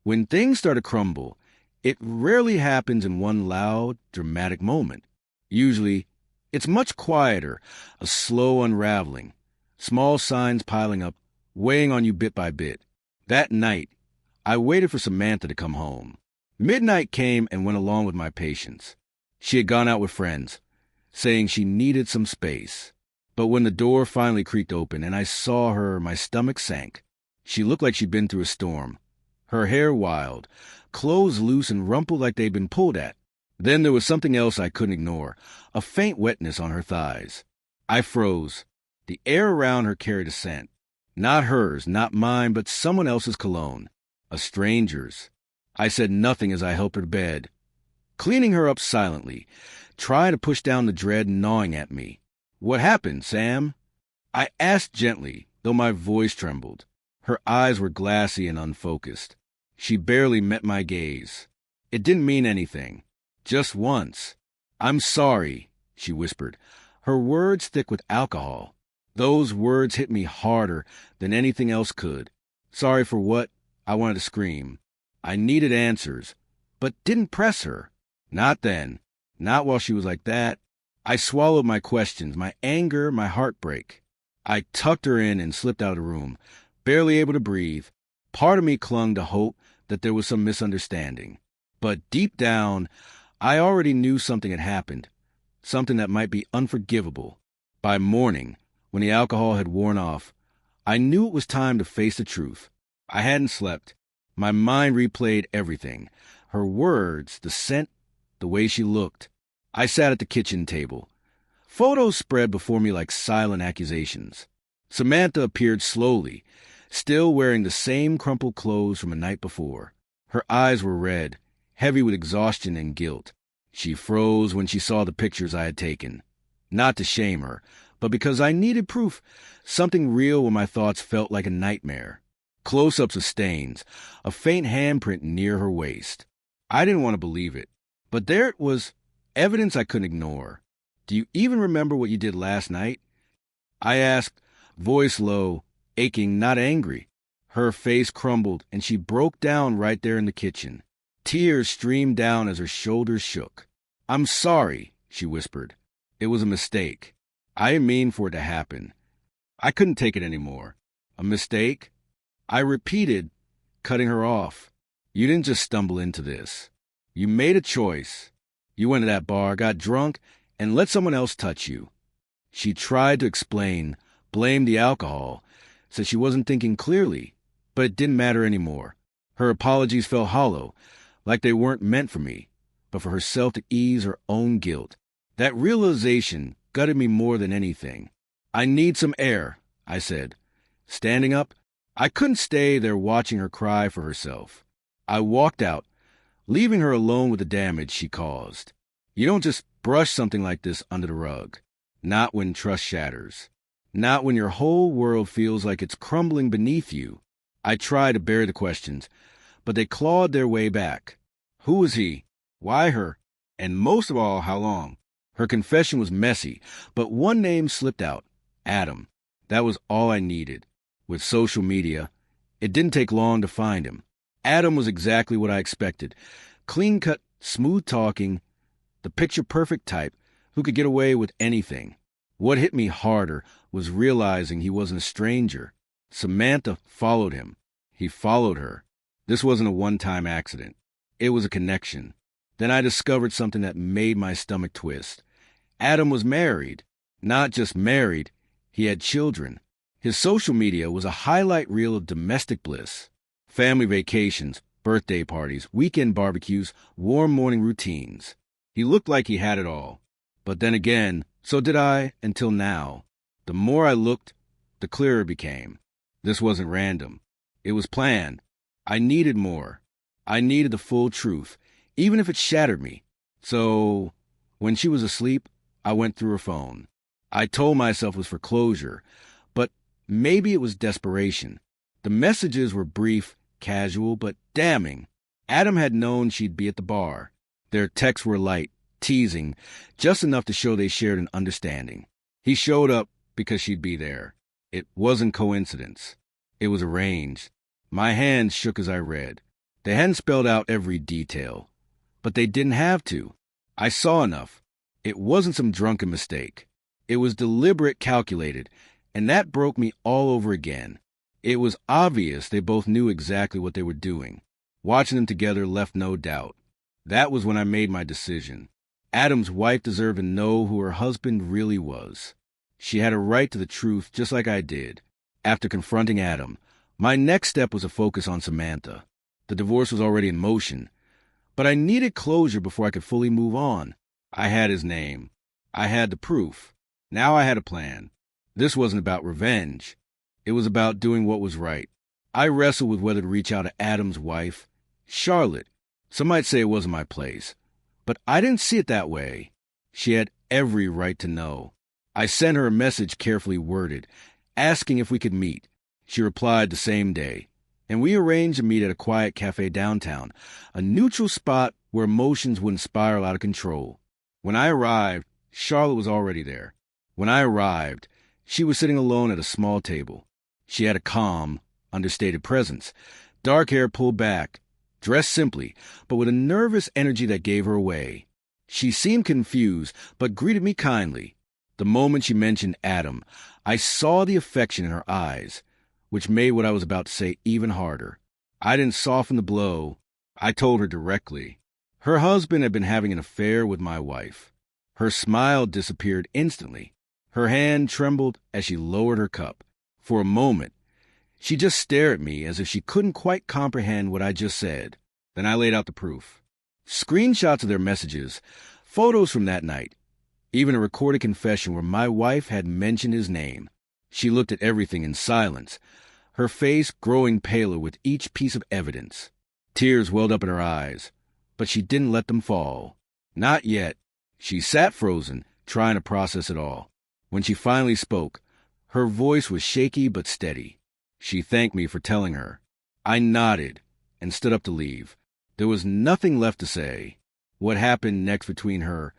When things start to crumble, it rarely happens in one loud, dramatic moment. Usually, it's much quieter, a slow unraveling, small signs piling up, weighing on you bit by bit. That night, I waited for Samantha to come home. Midnight came and went along with my patience. She had gone out with friends, saying she needed some space. But when the door finally creaked open and I saw her, my stomach sank. She looked like she'd been through a storm. Her hair wild, clothes loose and rumpled like they'd been pulled at. Then there was something else I couldn't ignore, a faint wetness on her thighs. I froze. The air around her carried a scent. Not hers, not mine, but someone else's cologne. A stranger's. I said nothing as I helped her to bed, cleaning her up silently, trying to push down the dread gnawing at me. "What happened, Sam?" I asked gently, though my voice trembled. Her eyes were glassy and unfocused. She barely met my gaze. It didn't mean anything. Just once. "I'm sorry," she whispered, her words thick with alcohol. Those words hit me harder than anything else could. Sorry for what? I wanted to scream. I needed answers, but didn't press her. Not then. Not while she was like that. I swallowed my questions, my anger, my heartbreak. I tucked her in and slipped out of the room, barely able to breathe. Part of me clung to hope that there was some misunderstanding. But deep down, I already knew something had happened, something that might be unforgivable. By morning, when the alcohol had worn off, I knew it was time to face the truth. I hadn't slept. My mind replayed everything. Her words, the scent, the way she looked. I sat at the kitchen table. Photos spread before me like silent accusations. Samantha appeared slowly, still wearing the same crumpled clothes from the night before. Her eyes were red, heavy with exhaustion and guilt. She froze when she saw the pictures I had taken. Not to shame her, but because I needed proof, something real when my thoughts felt like a nightmare. Close-ups of stains, a faint handprint near her waist. I didn't want to believe it, but there it was, evidence I couldn't ignore. "Do you even remember what you did last night?" I asked, voice low, aching, not angry. Her face crumbled, and she broke down right there in the kitchen. Tears streamed down as her shoulders shook. "I'm sorry," she whispered. "It was a mistake. I didn't mean for it to happen." I couldn't take it anymore. "A mistake?" I repeated, cutting her off. "You didn't just stumble into this. You made a choice. You went to that bar, got drunk, and let someone else touch you." She tried to explain, blamed the alcohol, said she wasn't thinking clearly, but it didn't matter anymore. Her apologies felt hollow, like they weren't meant for me, but for herself to ease her own guilt. That realization gutted me more than anything. "I need some air," I said. Standing up, I couldn't stay there watching her cry for herself. I walked out, leaving her alone with the damage she caused. You don't just brush something like this under the rug. Not when trust shatters. Not when your whole world feels like it's crumbling beneath you. I tried to bury the questions, but they clawed their way back. Who was he? Why her? And most of all, how long? Her confession was messy, but one name slipped out. Adam. That was all I needed. With social media, it didn't take long to find him. Adam was exactly what I expected. Clean-cut, smooth-talking, the picture-perfect type who could get away with anything. What hit me harder was realizing he wasn't a stranger. Samantha followed him. He followed her. This wasn't a one-time accident. It was a connection. Then I discovered something that made my stomach twist. Adam was married. Not just married, he had children. His social media was a highlight reel of domestic bliss. Family vacations, birthday parties, weekend barbecues, warm morning routines. He looked like he had it all. But then again, so did I, until now. The more I looked, the clearer it became. This wasn't random. It was planned. I needed more. I needed the full truth, even if it shattered me. So, when she was asleep, I went through her phone. I told myself it was for closure, but maybe it was desperation. The messages were brief, casual, but damning. Adam had known she'd be at the bar. Their texts were light, teasing, just enough to show they shared an understanding. He showed up because she'd be there. It wasn't coincidence. It was arranged. My hands shook as I read. They hadn't spelled out every detail, but they didn't have to. I saw enough. It wasn't some drunken mistake. It was deliberate, calculated, and that broke me all over again. It was obvious they both knew exactly what they were doing. Watching them together left no doubt. That was when I made my decision. Adam's wife deserved to know who her husband really was. She had a right to the truth just like I did. After confronting Adam, my next step was to focus on Samantha. The divorce was already in motion, but I needed closure before I could fully move on. I had his name. I had the proof. Now I had a plan. This wasn't about revenge. It was about doing what was right. I wrestled with whether to reach out to Adam's wife, Charlotte. Some might say it wasn't my place, but I didn't see it that way. She had every right to know. I sent her a message carefully worded, asking if we could meet. She replied the same day, and we arranged to meet at a quiet cafe downtown, a neutral spot where emotions wouldn't spiral out of control. When I arrived, Charlotte was already there. She was sitting alone at a small table. She had a calm, understated presence, dark hair pulled back, dressed simply, but with a nervous energy that gave her away. She seemed confused, but greeted me kindly. The moment she mentioned Adam, I saw the affection in her eyes, which made what I was about to say even harder. I didn't soften the blow. I told her directly. Her husband had been having an affair with my wife. Her smile disappeared instantly. Her hand trembled as she lowered her cup. For a moment, she just stared at me as if she couldn't quite comprehend what I just said. Then I laid out the proof. Screenshots of their messages, photos from that night, even a recorded confession where my wife had mentioned his name. She looked at everything in silence, her face growing paler with each piece of evidence. Tears welled up in her eyes, but she didn't let them fall. Not yet. She sat frozen, trying to process it all. When she finally spoke, her voice was shaky but steady. She thanked me for telling her. I nodded and stood up to leave. There was nothing left to say. What happened next between her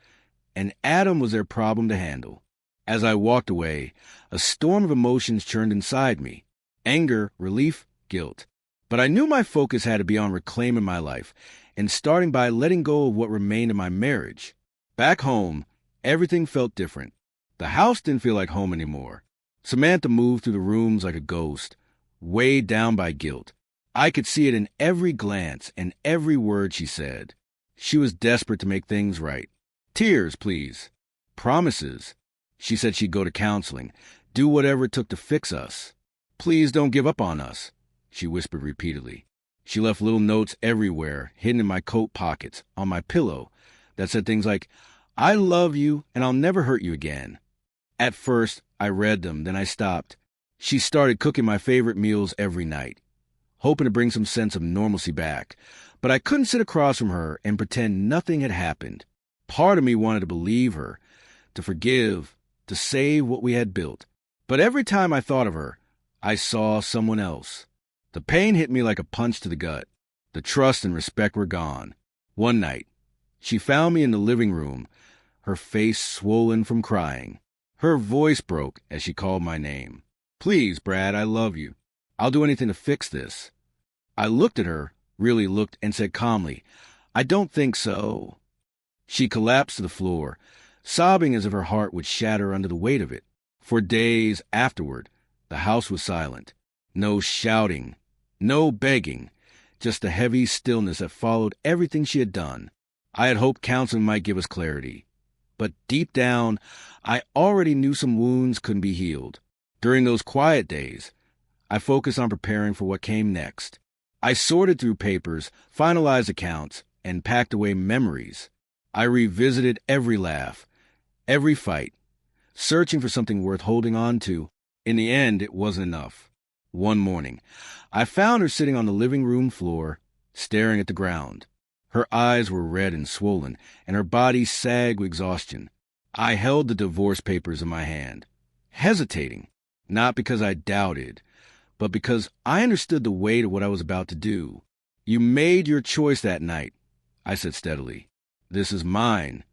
and Adam was their problem to handle. As I walked away, a storm of emotions churned inside me. Anger, relief, guilt. But I knew my focus had to be on reclaiming my life and starting by letting go of what remained of my marriage. Back home, everything felt different. The house didn't feel like home anymore. Samantha moved through the rooms like a ghost, weighed down by guilt. I could see it in every glance and every word she said. She was desperate to make things right. Tears, please. Promises. She said she'd go to counseling, do whatever it took to fix us. Please don't give up on us, she whispered repeatedly. She left little notes everywhere, hidden in my coat pockets, on my pillow, that said things like, I love you and I'll never hurt you again. At first, I read them, then I stopped. She started cooking my favorite meals every night, hoping to bring some sense of normalcy back. But I couldn't sit across from her and pretend nothing had happened. Part of me wanted to believe her, to forgive, to save what we had built. But every time I thought of her, I saw someone else. The pain hit me like a punch to the gut. The trust and respect were gone. One night, she found me in the living room, her face swollen from crying. Her voice broke as she called my name. Please, Brad, I love you. I'll do anything to fix this. I looked at her, really looked, and said calmly, I don't think so. She collapsed to the floor, sobbing as if her heart would shatter under the weight of it. For days afterward, the house was silent. No shouting, no begging, just the heavy stillness that followed everything she had done. I had hoped counseling might give us clarity. But deep down, I already knew some wounds couldn't be healed. During those quiet days, I focused on preparing for what came next. I sorted through papers, finalized accounts, and packed away memories. I revisited every laugh, every fight, searching for something worth holding on to. In the end, it wasn't enough. One morning, I found her sitting on the living room floor, staring at the ground. Her eyes were red and swollen, and her body sagged with exhaustion. I held the divorce papers in my hand, hesitating, not because I doubted, but because I understood the weight of what I was about to do. You made your choice that night, I said steadily. This is mine.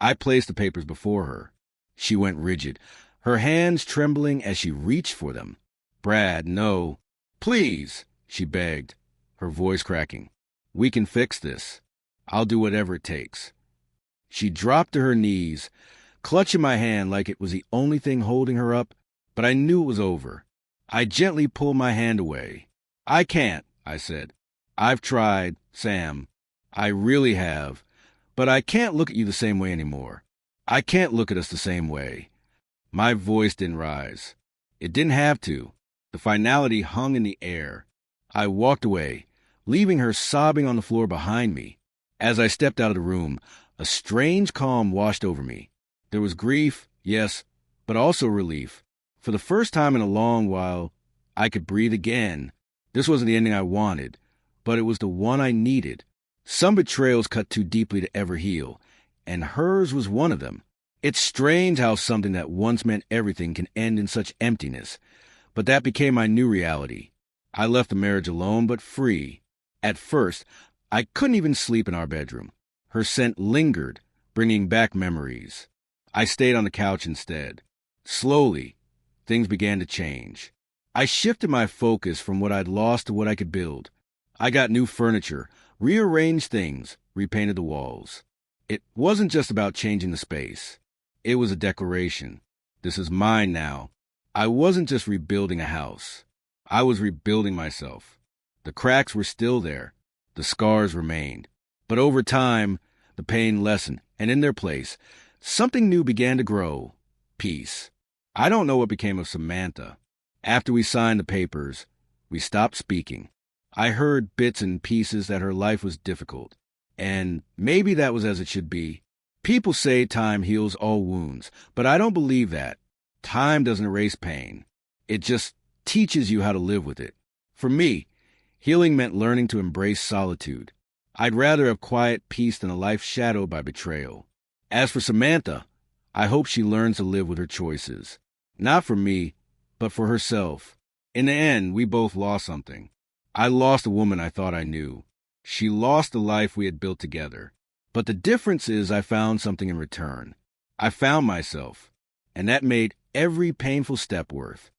I placed the papers before her. She went rigid, her hands trembling as she reached for them. Brad, no. Please, she begged, her voice cracking. We can fix this. I'll do whatever it takes. She dropped to her knees, clutching my hand like it was the only thing holding her up, but I knew it was over. I gently pulled my hand away. I can't, I said. I've tried, Sam. I really have. But I can't look at you the same way anymore. I can't look at us the same way. My voice didn't rise. It didn't have to. The finality hung in the air. I walked away, leaving her sobbing on the floor behind me. As I stepped out of the room, a strange calm washed over me. There was grief, yes, but also relief. For the first time in a long while, I could breathe again. This wasn't the ending I wanted, but it was the one I needed. Some betrayals cut too deeply to ever heal, and hers was one of them. It's strange how something that once meant everything can end in such emptiness, but that became my new reality. I left the marriage alone but free. At first, I couldn't even sleep in our bedroom. Her scent lingered, bringing back memories. I stayed on the couch instead. Slowly, things began to change. I shifted my focus from what I'd lost to what I could build. I got new furniture, rearranged things, repainted the walls. It wasn't just about changing the space. It was a declaration. This is mine now. I wasn't just rebuilding a house. I was rebuilding myself. The cracks were still there. The scars remained. But over time, the pain lessened, and in their place, something new began to grow. Peace. I don't know what became of Samantha. After we signed the papers, we stopped speaking. I heard bits and pieces that her life was difficult, and maybe that was as it should be. People say time heals all wounds, but I don't believe that. Time doesn't erase pain. It just teaches you how to live with it. For me, healing meant learning to embrace solitude. I'd rather have quiet peace than a life shadowed by betrayal. As for Samantha, I hope she learns to live with her choices. Not for me, but for herself. In the end, we both lost something. I lost a woman I thought I knew. She lost the life we had built together. But the difference is I found something in return. I found myself, and that made every painful step worth.